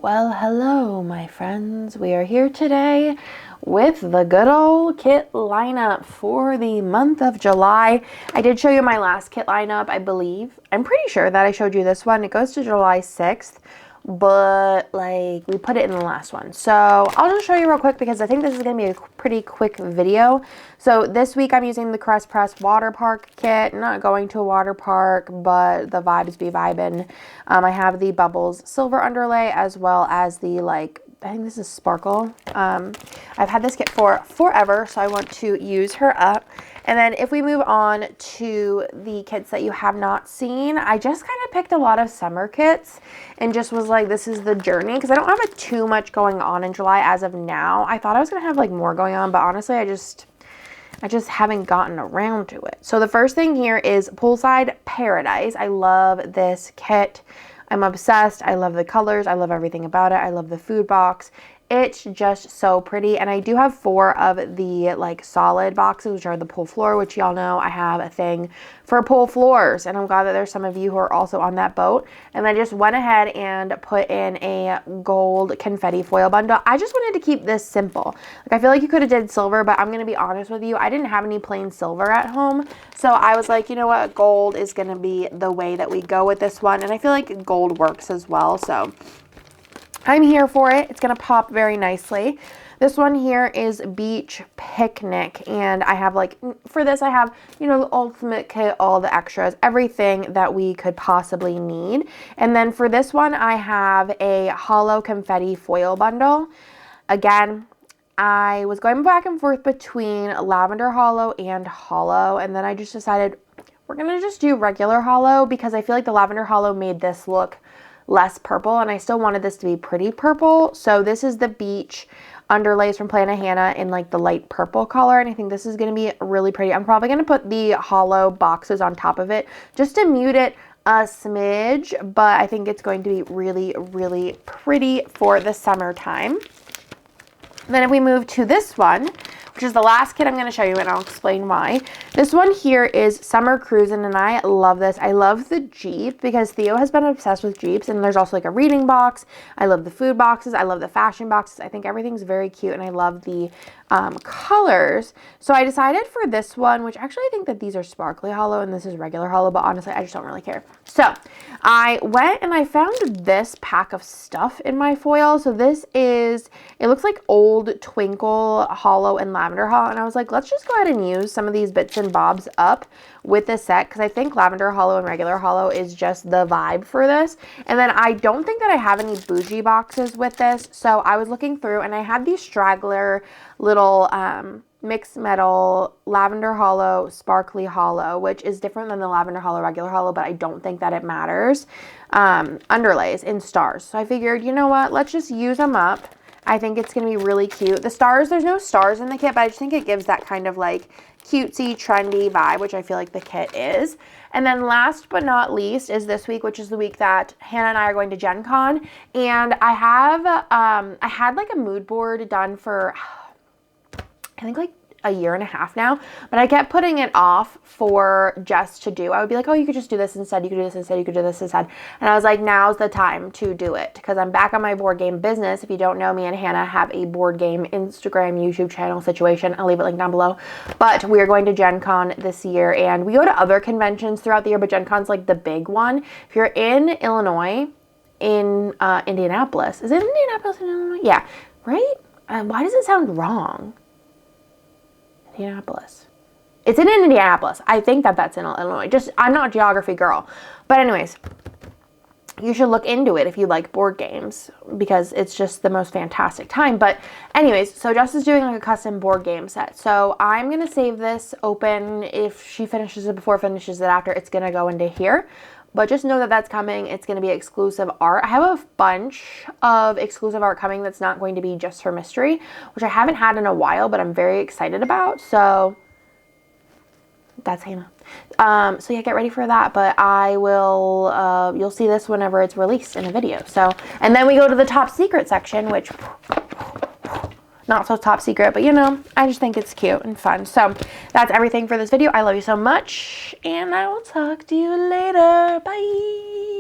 Well, hello, my friends. We are here today with the good old kit lineup for the month of July. I did show you my last kit lineup, I believe. I'm pretty sure that I showed you this one. It goes to July 6th, but like we put it in the last one. So I'll just show you real quick because I think this is going to be a pretty quick video. So this week I'm using the Crest Press water park kit. Not going to a water park, but the vibes be vibin'. I have the Bubbles silver underlay as well as the I think this is Sparkle. I've had this kit for forever, so I want to use her up. And then if we move on to the kits that you have not seen, I just kind of picked a lot of summer kits and just was like, this is the journey, because I don't have too much going on in July as of now. I thought I was going to have like more going on, but honestly, I just haven't gotten around to it. So the first thing here is Poolside Paradise. I love this kit. I'm obsessed. I love the colors. I love everything about it. I love the food box. It's just so pretty. And I do have 4 of the solid boxes, which are the pool floor, which y'all know I have a thing for pool floors. And I'm glad that there's some of you who are also on that boat. And I just went ahead and put in a gold confetti foil bundle. I just wanted to keep this simple. I feel like you could have did silver, but I'm going to be honest with you. I didn't have any plain silver at home. So I was like, you know what? Gold is going to be the way that we go with this one. And I feel like gold works as well. So I'm here for it. It's going to pop very nicely. This one here is Beach Picnic, and I have for this I have, you know, the ultimate kit, all the extras, everything that we could possibly need. And then for this one I have a hollow confetti foil bundle. Again, I was going back and forth between lavender hollow and hollow, and then I just decided we're going to just do regular hollow because I feel like the lavender hollow made this look less purple, and I still wanted this to be pretty purple. So this is the beach underlays from Planet Hannah in the light purple color, and I think this is going to be really pretty. I'm probably going to put the hollow boxes on top of it just to mute it a smidge, but I think it's going to be really, really pretty for the summertime. Then if we move to this one, which is the last kit I'm going to show you, and I'll explain why. This one here is Summer Cruisin', and I love this. I love the Jeep because Theo has been obsessed with Jeeps, and there's also a reading box. I love the food boxes. I love the fashion boxes. I think everything's very cute, and I love the colors. So I decided for this one, which actually I think that these are sparkly hollow and this is regular hollow, but honestly I just don't really care. So I went and I found this pack of stuff in my foil. So this is, it looks like old Twinkle hollow and lavender hollow, and I was like, let's just go ahead and use some of these bits and bobs up with this set because I think lavender hollow and regular hollow is just the vibe for this. And then I don't think that I have any bougie boxes with this, so I was looking through and I had these straggler little mixed metal lavender hollow sparkly hollow, which is different than the lavender hollow regular hollow, but I don't think that it matters, underlays in stars. So I figured, you know what, let's just use them up. I think it's going to be really cute. The stars, there's no stars in the kit, but I just think it gives that kind of cutesy, trendy vibe, which I feel like the kit is. And then last but not least is this week, which is the week that Hannah and I are going to Gen Con. And I have, I had a mood board done for, I think a year and a half now, but I kept putting it off for Jess to do. I would be like, oh, you could just do this instead. You could do this instead. You could do this instead. And I was like, now's the time to do it because I'm back on my board game business. If you don't know, me and Hannah have a board game Instagram, YouTube channel situation. I'll leave it linked down below. But we are going to Gen Con this year, and we go to other conventions throughout the year, but Gen Con's the big one. If you're in Illinois, in Indianapolis. Is it Indianapolis in Illinois? Yeah, right? Why does it sound wrong? Indianapolis. It's in Indianapolis. I think that that's in Illinois. I'm not a geography girl. But anyways, you should look into it if you like board games because it's just the most fantastic time. But anyways, so Jess is doing a custom board game set. So I'm going to save this open. If she finishes it before, finishes it after, it's going to go into here. But just know that that's coming. It's going to be exclusive art. I have a bunch of exclusive art coming that's not going to be just for mystery, which I haven't had in a while, but I'm very excited about. So that's Hannah. So yeah, get ready for that. But I will, you'll see this whenever it's released in a video. So, and then we go to the top secret section, which not so top secret, but you know, I just think it's cute and fun. So that's everything for this video. I love you so much, and I will talk to you later. Bye.